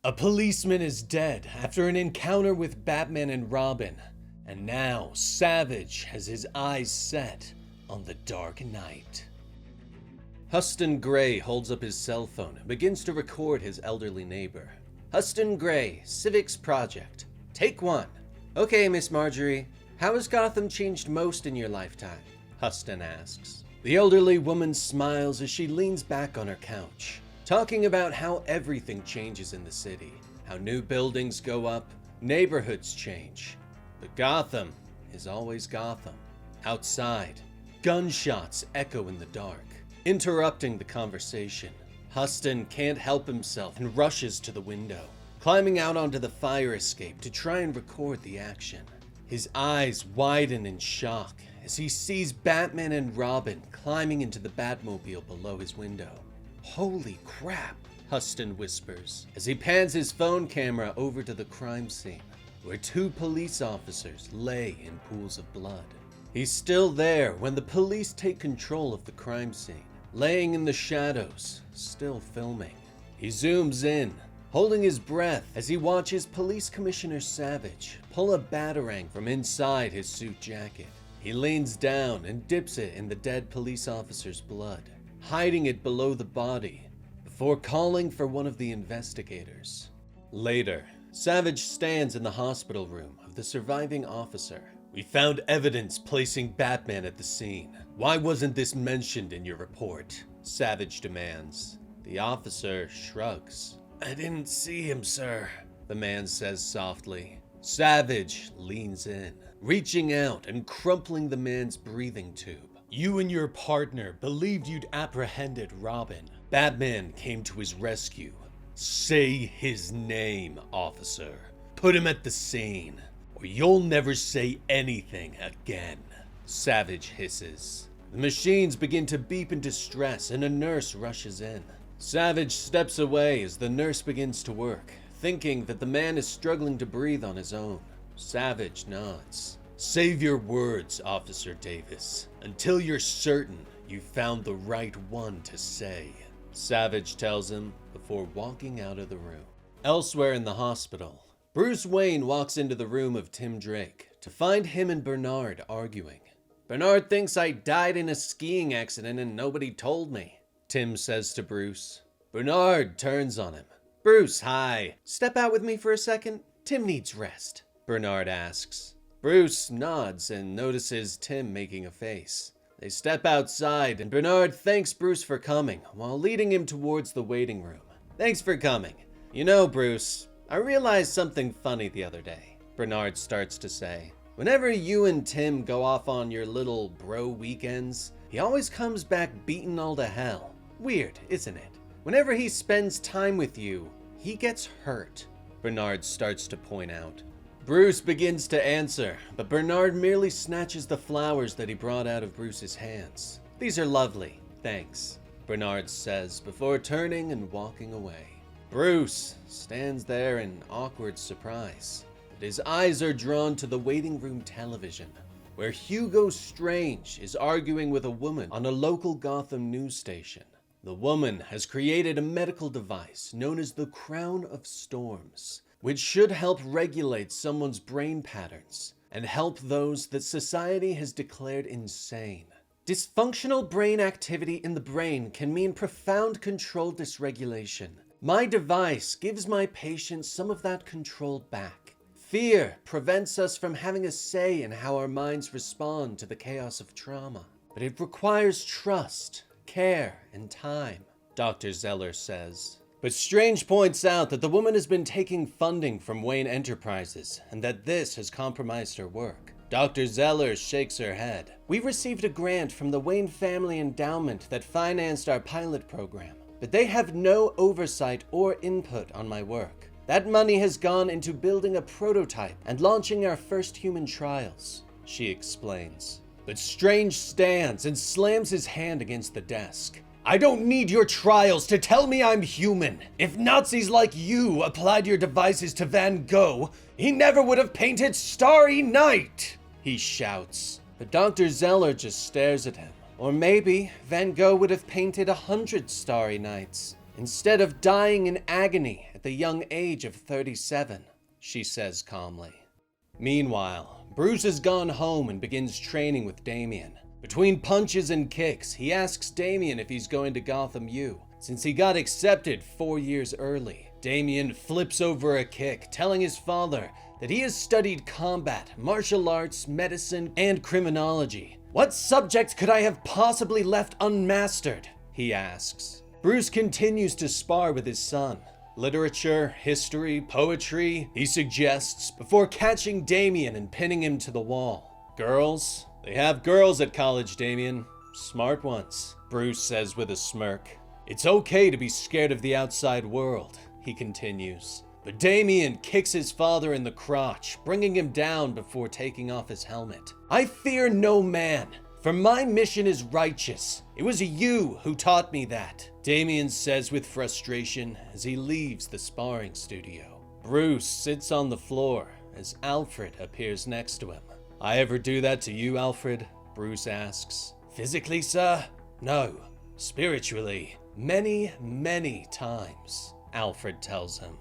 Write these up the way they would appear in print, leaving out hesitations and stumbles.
A policeman is dead after an encounter with Batman and Robin, and now Savage has his eyes set on the Dark Knight. Huston Gray holds up his cell phone and begins to record his elderly neighbor. Huston Gray, Civics Project. Take 1. Okay, Miss Marjorie, how has Gotham changed most in your lifetime? Huston asks. The elderly woman smiles as she leans back on her couch, talking about how everything changes in the city, how new buildings go up, neighborhoods change. But Gotham is always Gotham. Outside, gunshots echo in the dark, interrupting the conversation. Huston can't help himself and rushes to the window, climbing out onto the fire escape to try and record the action. His eyes widen in shock as he sees Batman and Robin climbing into the Batmobile below his window. Holy crap, Huston whispers as he pans his phone camera over to the crime scene, where 2 police officers lay in pools of blood. He's still there when the police take control of the crime scene, laying in the shadows, still filming. He zooms in, holding his breath as he watches Police Commissioner Savage pull a batarang from inside his suit jacket. He leans down and dips it in the dead police officer's blood, hiding it below the body before calling for one of the investigators. Later, Savage stands in the hospital room of the surviving officer. We found evidence placing Batman at the scene. Why wasn't this mentioned in your report? Savage demands. The officer shrugs. I didn't see him, sir, the man says softly. Savage leans in, reaching out and crumpling the man's breathing tube. You and your partner believed you'd apprehended Robin. Batman came to his rescue. Say his name, officer. Put him at the scene, or you'll never say anything again. Savage hisses. The machines begin to beep in distress and a nurse rushes in. Savage steps away as the nurse begins to work, thinking that the man is struggling to breathe on his own. Savage nods. Save your words, Officer Davis, until you're certain you found the right one to say, Savage tells him before walking out of the room. Elsewhere in the hospital, Bruce Wayne walks into the room of Tim Drake to find him and Bernard arguing. Bernard thinks I died in a skiing accident and nobody told me, Tim says to Bruce. Bernard turns on him. Bruce, hi. Step out with me for a second. Tim needs rest, Bernard asks. Bruce nods and notices Tim making a face. They step outside and Bernard thanks Bruce for coming while leading him towards the waiting room. Thanks for coming. You know, Bruce, I realized something funny the other day, Bernard starts to say. Whenever you and Tim go off on your little bro weekends, he always comes back beaten all to hell. Weird, isn't it? Whenever he spends time with you, he gets hurt, Bernard starts to point out. Bruce begins to answer, but Bernard merely snatches the flowers that he brought out of Bruce's hands. These are lovely, thanks, Bernard says before turning and walking away. Bruce stands there in awkward surprise, but his eyes are drawn to the waiting room television, where Hugo Strange is arguing with a woman on a local Gotham news station. The woman has created a medical device known as the Crown of Storms, which should help regulate someone's brain patterns and help those that society has declared insane. Dysfunctional brain activity in the brain can mean profound control dysregulation. My device gives my patients some of that control back. Fear prevents us from having a say in how our minds respond to the chaos of trauma, but it requires trust, care, and time, Dr. Zeller says. But Strange points out that the woman has been taking funding from Wayne Enterprises and that this has compromised her work. Dr. Zeller shakes her head. We received a grant from the Wayne Family Endowment that financed our pilot program, but they have no oversight or input on my work. That money has gone into building a prototype and launching our first human trials, she explains. But Strange stands and slams his hand against the desk. I don't need your trials to tell me I'm human. If Nazis like you applied your devices to Van Gogh, he never would have painted Starry Night, he shouts. But Dr. Zeller just stares at him. Or maybe Van Gogh would have painted 100 starry nights. instead of dying in agony at the young age of 37, she says calmly. Meanwhile, Bruce has gone home and begins training with Damien. Between punches and kicks, he asks Damien if he's going to Gotham U, since he got accepted 4 years early. Damien flips over a kick, telling his father that he has studied combat, martial arts, medicine, and criminology. What subject could I have possibly left unmastered? He asks. Bruce continues to spar with his son. Literature, history, poetry, he suggests, before catching Damien and pinning him to the wall. Girls? They have girls at college, Damien. Smart ones, Bruce says with a smirk. It's okay to be scared of the outside world, he continues. But Damien kicks his father in the crotch, bringing him down before taking off his helmet. I fear no man, for my mission is righteous. It was you who taught me that, Damien says with frustration as he leaves the sparring studio. Bruce sits on the floor as Alfred appears next to him. I ever do that to you, Alfred? Bruce asks. Physically, sir? No. Spiritually, many times, Alfred tells him.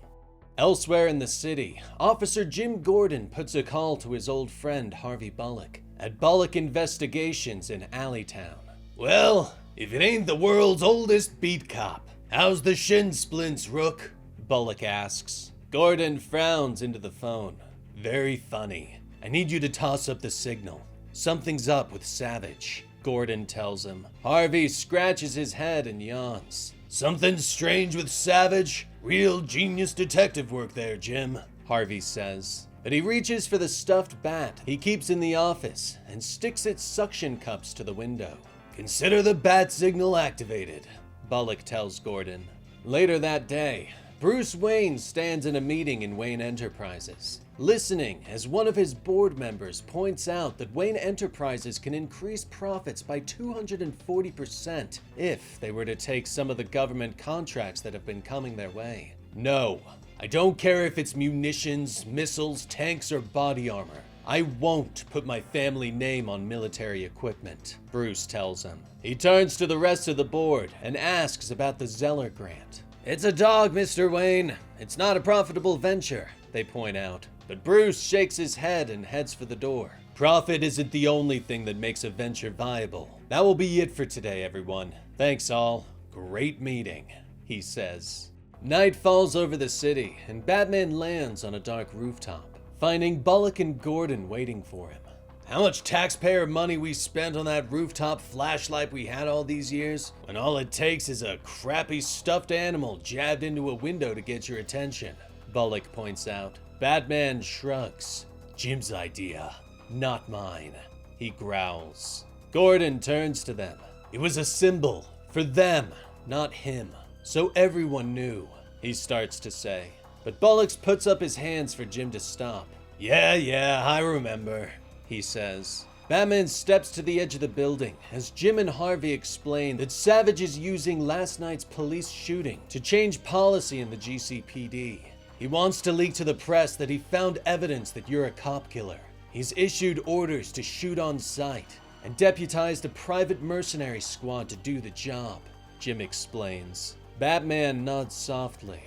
Elsewhere in the city, Officer Jim Gordon puts a call to his old friend Harvey Bullock at Bullock Investigations in Alleytown. Well, if it ain't the world's oldest beat cop, how's the shin splints, Rook? Bullock asks. Gordon frowns into the phone. Very funny. I need you to toss up the signal. Something's up with Savage, Gordon tells him. Harvey scratches his head and yawns. Something strange with Savage? Real genius detective work there, Jim, Harvey says. But he reaches for the stuffed bat he keeps in the office and sticks its suction cups to the window. Consider the bat signal activated, Bullock tells Gordon. Later that day, Bruce Wayne stands in a meeting in Wayne Enterprises, listening as one of his board members points out that Wayne Enterprises can increase profits by 240% if they were to take some of the government contracts that have been coming their way. No, I don't care if it's munitions, missiles, tanks, or body armor. I won't put my family name on military equipment, Bruce tells him. He turns to the rest of the board and asks about the Zeller grant. It's a dog, Mr. Wayne. It's not a profitable venture, they point out. But Bruce shakes his head and heads for the door. Profit isn't the only thing that makes a venture viable. That will be it for today, everyone. Thanks all. Great meeting, he says. Night falls over the city, and Batman lands on a dark rooftop, finding Bullock and Gordon waiting for him. How much taxpayer money we spent on that rooftop flashlight we had all these years, when all it takes is a crappy stuffed animal jabbed into a window to get your attention, Bullock points out. Batman shrugs. Jim's idea, not mine, he growls. Gordon turns to them. It was a symbol, for them, not him. So everyone knew, he starts to say. But Bullock puts up his hands for Jim to stop. Yeah, I remember, he says. Batman steps to the edge of the building as Jim and Harvey explain that Savage is using last night's police shooting to change policy in the GCPD. He wants to leak to the press that he found evidence that you're a cop killer. He's issued orders to shoot on sight and deputized a private mercenary squad to do the job, Jim explains. Batman nods softly.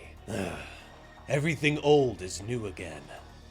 Everything old is new again,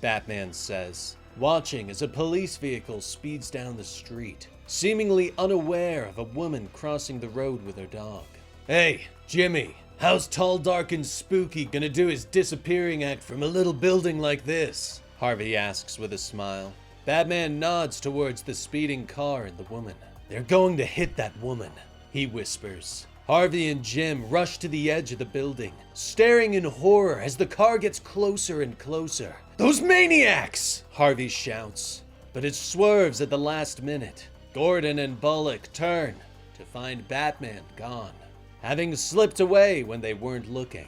Batman says, watching as a police vehicle speeds down the street, seemingly unaware of a woman crossing the road with her dog. Hey, Jimmy, how's Tall, Dark, and Spooky gonna do his disappearing act from a little building like this? Harvey asks with a smile. Batman nods towards the speeding car and the woman. They're going to hit that woman, he whispers. Harvey and Jim rush to the edge of the building, staring in horror as the car gets closer and closer. Those maniacs! Harvey shouts, but it swerves at the last minute. Gordon and Bullock turn to find Batman gone, having slipped away when they weren't looking.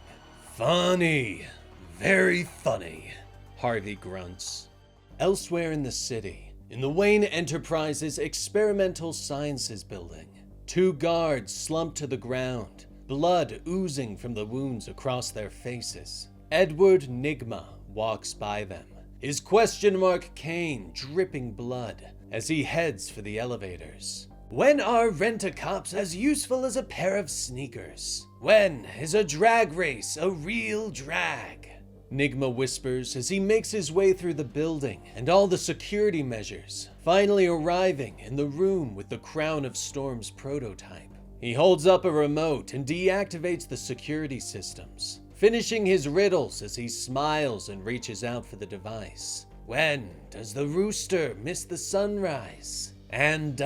Funny, very funny, Harvey grunts. Elsewhere in the city, in the Wayne Enterprises Experimental Sciences building, two guards slump to the ground, blood oozing from the wounds across their faces. Edward Nigma walks by them, his question mark cane dripping blood as he heads for the elevators. When are rent-a-cops as useful as a pair of sneakers? When is a drag race a real drag? Nigma whispers as he makes his way through the building and all the security measures, finally arriving in the room with the Crown of Storms prototype. He holds up a remote and deactivates the security systems, finishing his riddles as he smiles and reaches out for the device. When does the rooster miss the sunrise? And,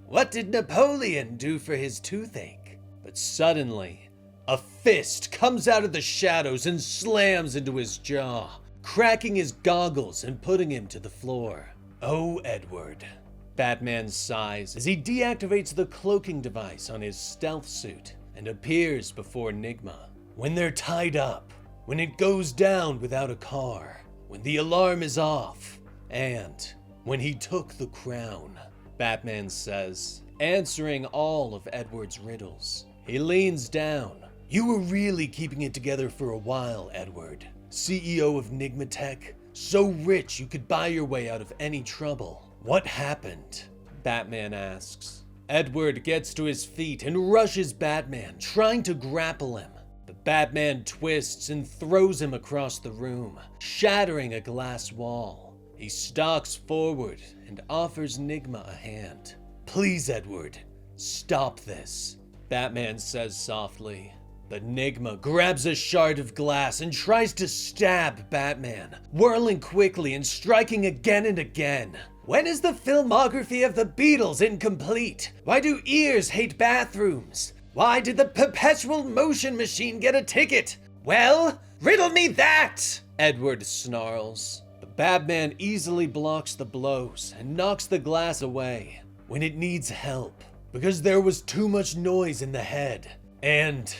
what did Napoleon do for his toothache? But suddenly, a fist comes out of the shadows and slams into his jaw, cracking his goggles and putting him to the floor. Oh, Edward. Batman sighs as he deactivates the cloaking device on his stealth suit and appears before Nigma. When they're tied up, when it goes down without a car, when the alarm is off, and when he took the crown, Batman says, answering all of Edward's riddles. He leans down. You were really keeping it together for a while, Edward. CEO of Nigmatech, so rich you could buy your way out of any trouble. What happened? Batman asks. Edward gets to his feet and rushes Batman, trying to grapple him. But Batman twists and throws him across the room, shattering a glass wall. He stalks forward and offers Nigma a hand. Please, Edward, stop this, Batman says softly. But Nigma grabs a shard of glass and tries to stab Batman, whirling quickly and striking again and again. When is the filmography of the Beatles incomplete? Why do ears hate bathrooms? Why did the perpetual motion machine get a ticket? Well, riddle me that! Edward snarls. But Batman easily blocks the blows and knocks the glass away when it needs help, because there was too much noise in the head. And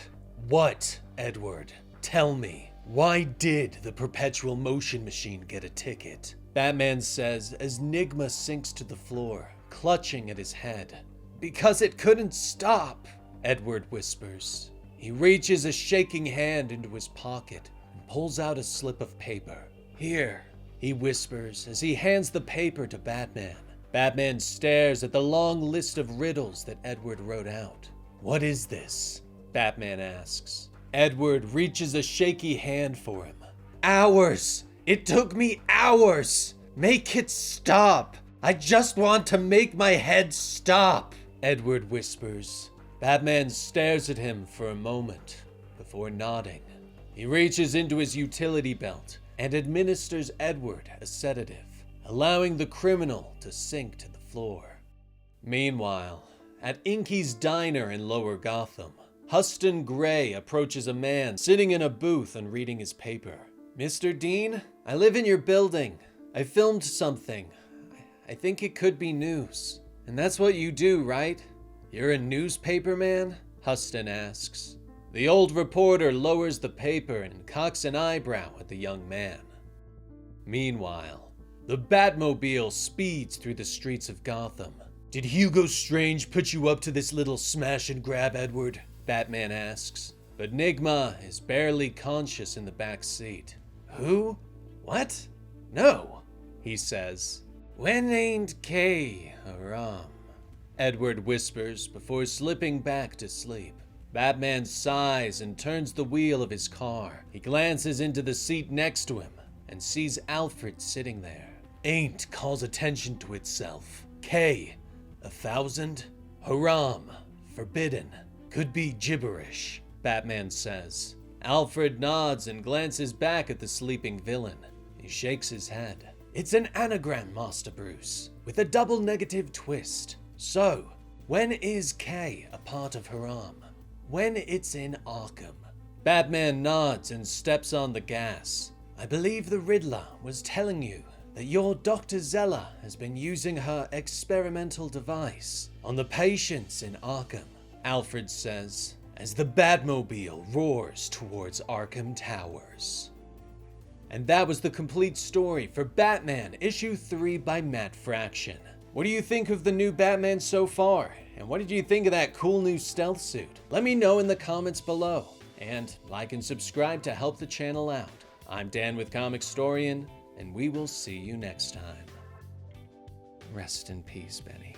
what, Edward? Tell me, why did the perpetual motion machine get a ticket? Batman says as Nigma sinks to the floor, clutching at his head. Because it couldn't stop, Edward whispers. He reaches a shaking hand into his pocket and pulls out a slip of paper. Here, he whispers as he hands the paper to Batman. Batman stares at the long list of riddles that Edward wrote out. What is this? Batman asks. Edward reaches a shaky hand for him. Hours! It took me hours! Make it stop! I just want to make my head stop! Edward whispers. Batman stares at him for a moment before nodding. He reaches into his utility belt and administers Edward a sedative, allowing the criminal to sink to the floor. Meanwhile, at Inky's diner in Lower Gotham, Huston Gray approaches a man sitting in a booth and reading his paper. Mr. Dean, I live in your building. I filmed something. I think it could be news. And that's what you do, right? You're a newspaper man? Huston asks. The old reporter lowers the paper and cocks an eyebrow at the young man. Meanwhile, the Batmobile speeds through the streets of Gotham. Did Hugo Strange put you up to this little smash and grab, Edward? Batman asks. But Nigma is barely conscious in the back seat. Who? What? No, he says. When ain't K aram? Edward whispers before slipping back to sleep. Batman sighs and turns the wheel of his car. He glances into the seat next to him and sees Alfred sitting there. Ain't calls attention to itself. K, 1,000? Haram, forbidden. Could be gibberish, Batman says. Alfred nods and glances back at the sleeping villain. He shakes his head. It's an anagram, Master Bruce, with a double negative twist. So, when is K a part of Haram? When it's in Arkham. Batman nods and steps on the gas. I believe the Riddler was telling you that your Dr. Zeller has been using her experimental device on the patients in Arkham, Alfred says, as the Batmobile roars towards Arkham Towers. And that was the complete story for Batman Issue 3 by Matt Fraction. What do you think of the new Batman so far? And what did you think of that cool new stealth suit? Let me know in the comments below. And like and subscribe to help the channel out. I'm Dan with Comicstorian, and we will see you next time. Rest in peace, Benny.